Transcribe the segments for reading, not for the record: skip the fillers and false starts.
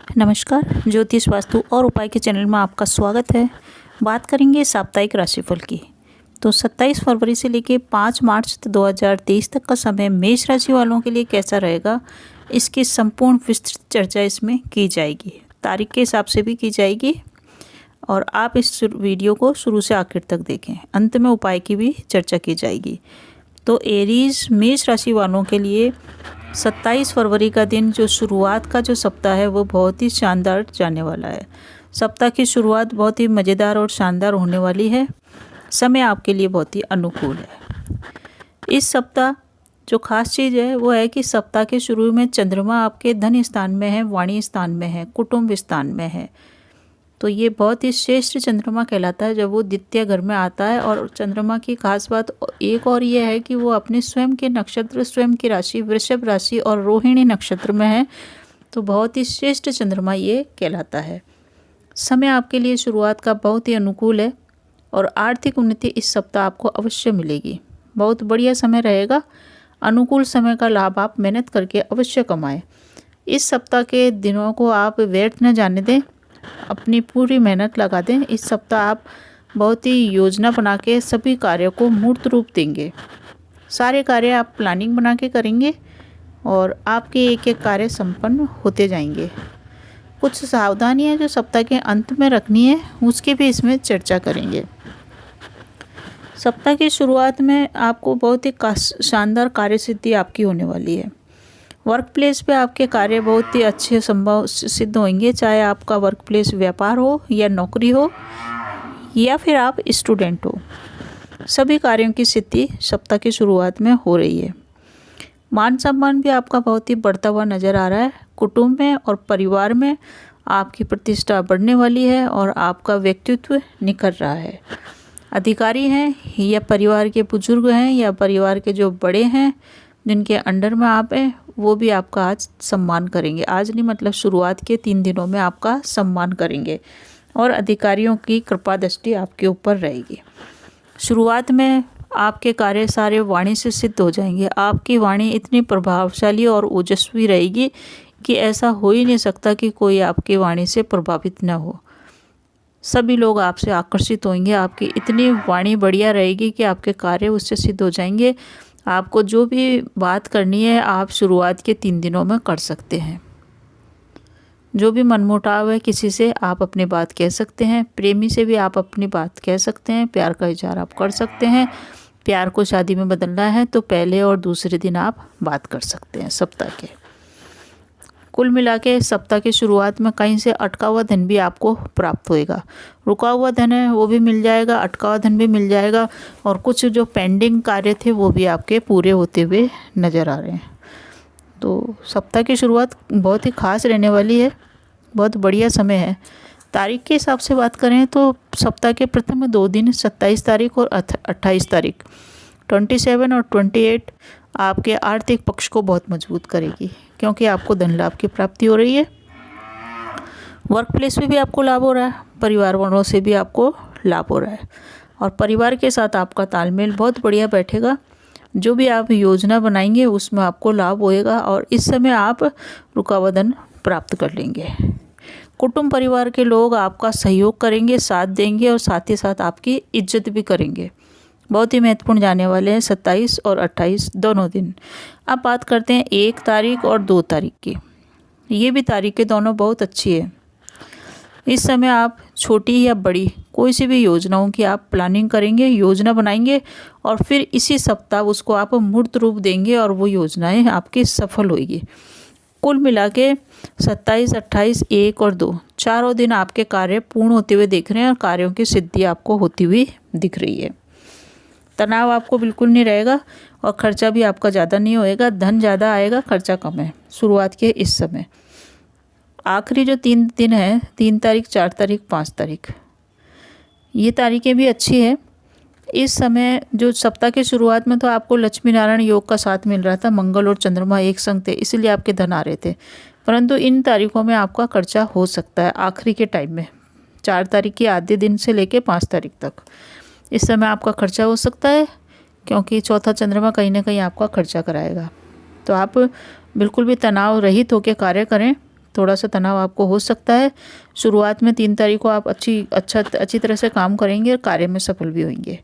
नमस्कार, ज्योतिष वास्तु और उपाय के चैनल में आपका स्वागत है। बात करेंगे साप्ताहिक राशिफल की। तो 27 फरवरी से लेकर 5 मार्च 2023 तक का समय मेष राशि वालों के लिए कैसा रहेगा, इसकी संपूर्ण विस्तृत चर्चा इसमें की जाएगी। तारीख के हिसाब से भी की जाएगी और आप इस वीडियो को शुरू से आखिर तक देखें। अंत में उपाय की भी चर्चा की जाएगी। तो एरीज मेष राशि वालों के लिए 27 फरवरी का दिन, जो शुरुआत का जो सप्ताह है, वो बहुत ही शानदार जाने वाला है। सप्ताह की शुरुआत बहुत ही मज़ेदार और शानदार होने वाली है। समय आपके लिए बहुत ही अनुकूल है। इस सप्ताह जो खास चीज़ है वो है कि सप्ताह के शुरू में चंद्रमा आपके धन स्थान में है, वाणी स्थान में है, कुटुंब स्थान में है। तो ये बहुत ही श्रेष्ठ चंद्रमा कहलाता है जब वो द्वितीय घर में आता है। और चंद्रमा की खास बात एक और ये है कि वो अपने स्वयं के नक्षत्र, स्वयं की राशि वृषभ राशि और रोहिणी नक्षत्र में है। तो बहुत ही श्रेष्ठ चंद्रमा ये कहलाता है। समय आपके लिए शुरुआत का बहुत ही अनुकूल है और आर्थिक उन्नति इस सप्ताह आपको अवश्य मिलेगी। बहुत बढ़िया समय रहेगा। अनुकूल समय का लाभ आप मेहनत करके अवश्य कमाएं। इस सप्ताह के दिनों को आप व्यर्थ न जाने दें, अपनी पूरी मेहनत लगा दें। इस सप्ताह आप बहुत ही योजना बना के सभी कार्यों को मूर्त रूप देंगे। सारे कार्य आप प्लानिंग बना के करेंगे और आपके एक एक कार्य संपन्न होते जाएंगे। कुछ सावधानियां जो सप्ताह के अंत में रखनी है उसकी भी इसमें चर्चा करेंगे। सप्ताह की शुरुआत में आपको बहुत ही शानदार कार्य सिद्धि आपकी होने वाली है। वर्क प्लेस पे आपके कार्य बहुत ही अच्छे संभव सिद्ध होंगे, चाहे आपका वर्क प्लेस व्यापार हो या नौकरी हो या फिर आप स्टूडेंट हो। सभी कार्यों की सिद्धि सप्ताह की शुरुआत में हो रही है। मान सम्मान भी आपका बहुत ही बढ़ता हुआ नज़र आ रहा है। कुटुंब में और परिवार में आपकी प्रतिष्ठा बढ़ने वाली है और आपका व्यक्तित्व निखर रहा है। अधिकारी हैं या परिवार के बुजुर्ग हैं या परिवार के जो बड़े हैं जिनके अंडर में आप हैं, वो भी आपका आज सम्मान करेंगे। आज नहीं, मतलब शुरुआत के 3 दिनों में आपका सम्मान करेंगे और अधिकारियों की कृपा दृष्टि आपके ऊपर रहेगी। शुरुआत में आपके कार्य सारे वाणी से सिद्ध हो जाएंगे। आपकी वाणी इतनी प्रभावशाली और ओजस्वी रहेगी कि ऐसा हो ही नहीं सकता कि कोई आपकी वाणी से प्रभावित न हो। सभी लोग आपसे आकर्षित होंगे। आपकी इतनी वाणी बढ़िया रहेगी कि आपके कार्य उससे सिद्ध हो जाएंगे। आपको जो भी बात करनी है आप शुरुआत के 3 दिनों में कर सकते हैं। जो भी मनमुटाव है किसी से आप अपनी बात कह सकते हैं। प्रेमी से भी आप अपनी बात कह सकते हैं। प्यार का इजहार आप कर सकते हैं। प्यार को शादी में बदलना है तो पहले और दूसरे दिन आप बात कर सकते हैं सप्ताह के। कुल मिला के सप्ताह की शुरुआत में कहीं से अटका हुआ धन भी आपको प्राप्त होएगा। रुका हुआ धन है वो भी मिल जाएगा, अटका हुआ धन भी मिल जाएगा और कुछ जो पेंडिंग कार्य थे वो भी आपके पूरे होते हुए नज़र आ रहे हैं। तो सप्ताह की शुरुआत बहुत ही खास रहने वाली है। बहुत बढ़िया समय है। तारीख के हिसाब से बात करें तो सप्ताह के प्रथम 2 दिन 27 तारीख और 28 तारीख 27 और 28 आपके आर्थिक पक्ष को बहुत मजबूत करेगी, क्योंकि आपको धन लाभ की प्राप्ति हो रही है। वर्क प्लेस में भी आपको लाभ हो रहा है, परिवार वालों से भी आपको लाभ हो रहा है और परिवार के साथ आपका तालमेल बहुत बढ़िया बैठेगा। जो भी आप योजना बनाएंगे उसमें आपको लाभ होएगा और इस समय आप रुका हुआ धन प्राप्त कर लेंगे। कुटुंब परिवार के लोग आपका सहयोग करेंगे, साथ देंगे और साथ ही साथ आपकी इज्जत भी करेंगे। बहुत ही महत्वपूर्ण जाने वाले हैं 27 और 28 दोनों दिन। अब बात करते हैं 1 तारीख और 2 तारीख की। ये भी तारीखें दोनों बहुत अच्छी है। इस समय आप छोटी या बड़ी कोई सी भी योजनाओं की आप प्लानिंग करेंगे, योजना बनाएंगे और फिर इसी सप्ताह उसको आप मूर्त रूप देंगे और वो योजनाएं आपकी सफल होगी। कुल मिला के 27, 28, 1 और 2 चारों दिन आपके कार्य पूर्ण होते हुए दिख रहे हैं और कार्यों की सिद्धि आपको होती हुई दिख रही है। तनाव आपको बिल्कुल नहीं रहेगा और खर्चा भी आपका ज़्यादा नहीं होएगा। धन ज़्यादा आएगा, खर्चा कम है शुरुआत के इस समय। आखिरी जो 3 दिन है, 3 तारीख, 4 तारीख, 5 तारीख, ये तारीखें भी अच्छी है। इस समय जो सप्ताह की शुरुआत में तो आपको लक्ष्मी नारायण योग का साथ मिल रहा था। मंगल और चंद्रमा एक संग थे, इसलिए आपके धन आ रहे थे। परंतु इन तारीखों में आपका खर्चा हो सकता है आखिरी के टाइम में, 4 तारीख के आधे दिन से लेकर 5 तारीख तक। इस समय आपका खर्चा हो सकता है क्योंकि चौथा चंद्रमा कहीं ना कहीं आपका खर्चा कराएगा। तो आप बिल्कुल भी तनाव रहित होकर कार्य करें थोड़ा सा तनाव आपको हो सकता है। शुरुआत में 3 तारीख को आप अच्छी तरह से काम करेंगे और कार्य में सफल भी होंगे,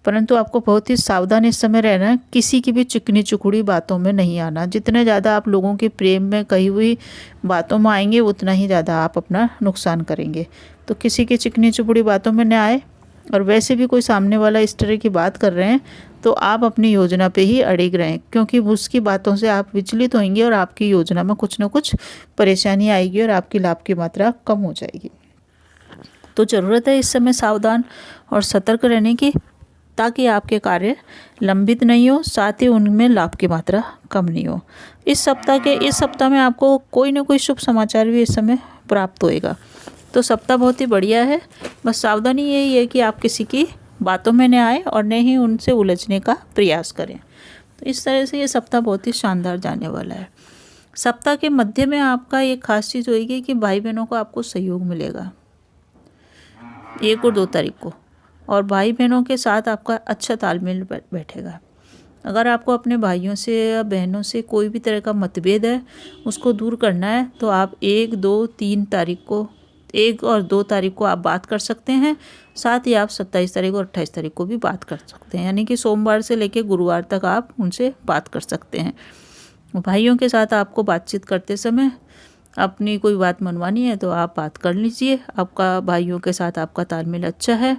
परंतु आपको बहुत ही सावधान इस समय रहना है। किसी की भी चिकनी चुकड़ी बातों में नहीं आना। जितने ज़्यादा आप लोगों के प्रेम में कही हुई बातों में आएंगे उतना ही ज़्यादा आप अपना नुकसान करेंगे। तो किसी की चिकनी चुपड़ी बातों में न आए। और वैसे भी कोई सामने वाला इस तरह की बात कर रहे हैं तो आप अपनी योजना पे ही अड़िग रहें, क्योंकि उसकी बातों से आप विचलित होंगे और आपकी योजना में कुछ न कुछ परेशानी आएगी और आपकी लाभ की मात्रा कम हो जाएगी। तो ज़रूरत है इस समय सावधान और सतर्क रहने की, ताकि आपके कार्य लंबित नहीं हो, साथ ही उनमें लाभ की मात्रा कम नहीं हो। इस सप्ताह में आपको कोई ना कोई शुभ समाचार भी इस समय प्राप्त होएगा। तो सप्ताह बहुत ही बढ़िया है। बस सावधानी यही है कि आप किसी की बातों में न आए और न ही उनसे उलझने का प्रयास करें। तो इस तरह से ये सप्ताह बहुत ही शानदार जाने वाला है। सप्ताह के मध्य में आपका एक खास चीज़ होगी कि भाई बहनों को आपको सहयोग मिलेगा 1 और 2 तारीख को, और भाई बहनों के साथ आपका अच्छा तालमेल बैठेगा। अगर आपको अपने भाइयों से या बहनों से कोई भी तरह का मतभेद है उसको दूर करना है तो आप 1, 2, 3 तारीख को 1 और 2 तारीख को आप बात कर सकते हैं। साथ ही आप 27 तारीख और 28 तारीख को भी बात कर सकते हैं, यानी कि सोमवार से लेकर गुरुवार तक आप उनसे बात कर सकते हैं। भाइयों के साथ आपको बातचीत करते समय अपनी कोई बात मनवानी है तो आप बात कर लीजिए। आपका भाइयों के साथ आपका तालमेल अच्छा है।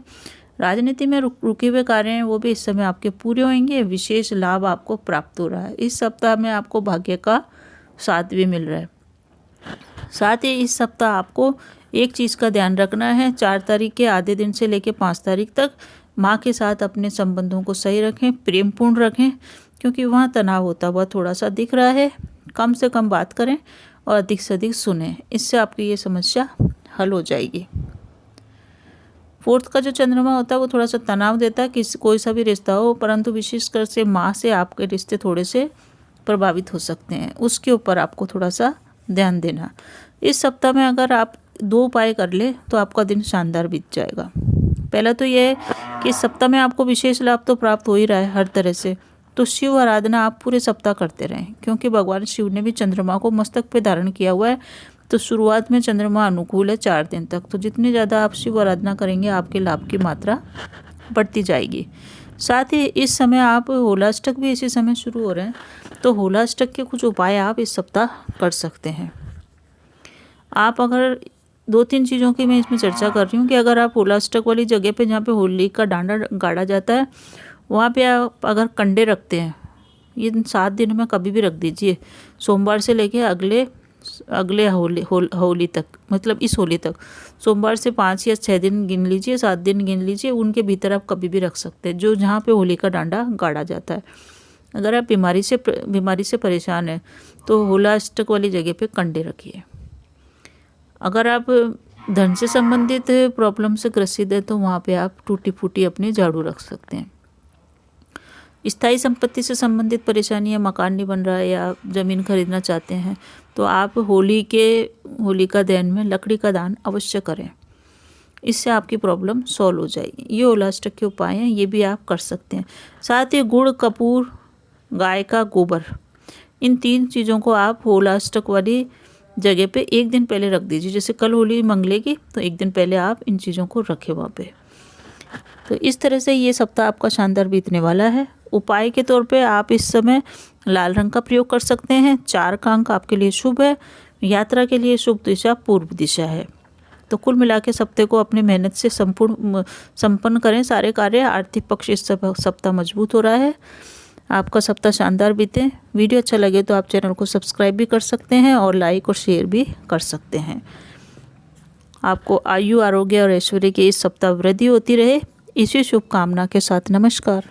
राजनीति में रुके हुए कार्य हैं वो भी इस समय आपके पूरे होंगे। विशेष लाभ आपको प्राप्त हो रहा है। इस सप्ताह में आपको भाग्य का साथ भी मिल रहा है। साथ ही इस सप्ताह आपको एक चीज़ का ध्यान रखना है, 4 तारीख के आधे दिन से लेकर 5 तारीख तक माँ के साथ अपने संबंधों को सही रखें, प्रेमपूर्ण रखें, क्योंकि वहाँ तनाव होता हुआ थोड़ा सा दिख रहा है। कम से कम बात करें और अधिक से अधिक सुनें, इससे आपकी ये समस्या हल हो जाएगी। 4th का जो चंद्रमा होता है वो थोड़ा सा तनाव देता है, कोई सा भी रिश्ता हो, परंतु विशेषकर से माँ से आपके रिश्ते थोड़े से प्रभावित हो सकते हैं। उसके ऊपर आपको थोड़ा सा ध्यान देना। इस सप्ताह में अगर आप 2 उपाय कर ले तो आपका दिन शानदार बीत जाएगा। पहला तो यह है कि इस सप्ताह में आपको विशेष लाभ तो प्राप्त हो ही रहा है हर तरह से, तो शिव आराधना आप पूरे सप्ताह करते रहें, क्योंकि भगवान शिव ने भी चंद्रमा को मस्तक पे धारण किया हुआ है। तो शुरुआत में चंद्रमा अनुकूल है 4 दिन तक, तो जितनी ज़्यादा आप शिव आराधना करेंगे आपके लाभ की मात्रा बढ़ती जाएगी। साथ ही इस समय आप होलाष्टक भी इसी समय शुरू हो रहे हैं, तो होलाष्टक के कुछ उपाय आप इस सप्ताह कर सकते हैं। आप अगर 2-3 चीज़ों की मैं इसमें चर्चा कर रही हूँ कि अगर आप होलाष्टक वाली जगह पे जहाँ पे होली का डांडा गाड़ा जाता है वहाँ पे आप अगर कंडे रखते हैं, ये 7 दिन में कभी भी रख दीजिए, सोमवार से लेके अगले होली तक, मतलब इस होली तक, सोमवार से 5 या 6 दिन गिन लीजिए, 7 दिन गिन लीजिए, उनके भीतर आप कभी भी रख सकते हैं जो जहाँ पे होली का डांडा गाड़ा जाता है। अगर आप बीमारी से परेशान हैं तो होलाष्टक वाली जगह पे कंडे रखिए। अगर आप धन से संबंधित प्रॉब्लम से ग्रसित है तो वहाँ पे आप टूटी फूटी अपनी झाड़ू रख सकते हैं। स्थायी संपत्ति से संबंधित परेशानियाँ, मकान नहीं बन रहा है या ज़मीन खरीदना चाहते हैं तो आप होलिका दहन में लकड़ी का दान अवश्य करें, इससे आपकी प्रॉब्लम सॉल्व हो जाएगी। ये होलाष्टक के उपाय हैं, ये भी आप कर सकते हैं। साथ ही गुड़, कपूर, गाय का गोबर, इन 3 चीज़ों को आप होलाष्टक वाली जगह पे 1 दिन पहले रख दीजिए। जैसे कल होली मंगलेगी तो 1 दिन पहले आप इन चीज़ों को रखें वहाँ पे। तो इस तरह से ये सप्ताह आपका शानदार बीतने वाला है। उपाय के तौर पे आप इस समय लाल रंग का प्रयोग कर सकते हैं। 4 का अंक आपके लिए शुभ है। यात्रा के लिए शुभ दिशा पूर्व दिशा है। तो कुल मिला के सप्ताह को अपनी मेहनत से संपन्न करें सारे कार्य। आर्थिक पक्ष इस सप्ताह मजबूत हो रहा है। आपका सप्ताह शानदार बीते। वीडियो अच्छा लगे तो आप चैनल को सब्सक्राइब भी कर सकते हैं और लाइक और शेयर भी कर सकते हैं। आपको आयु, आरोग्य और ऐश्वर्य की इस सप्ताह वृद्धि होती रहे, इसी शुभकामना के साथ नमस्कार।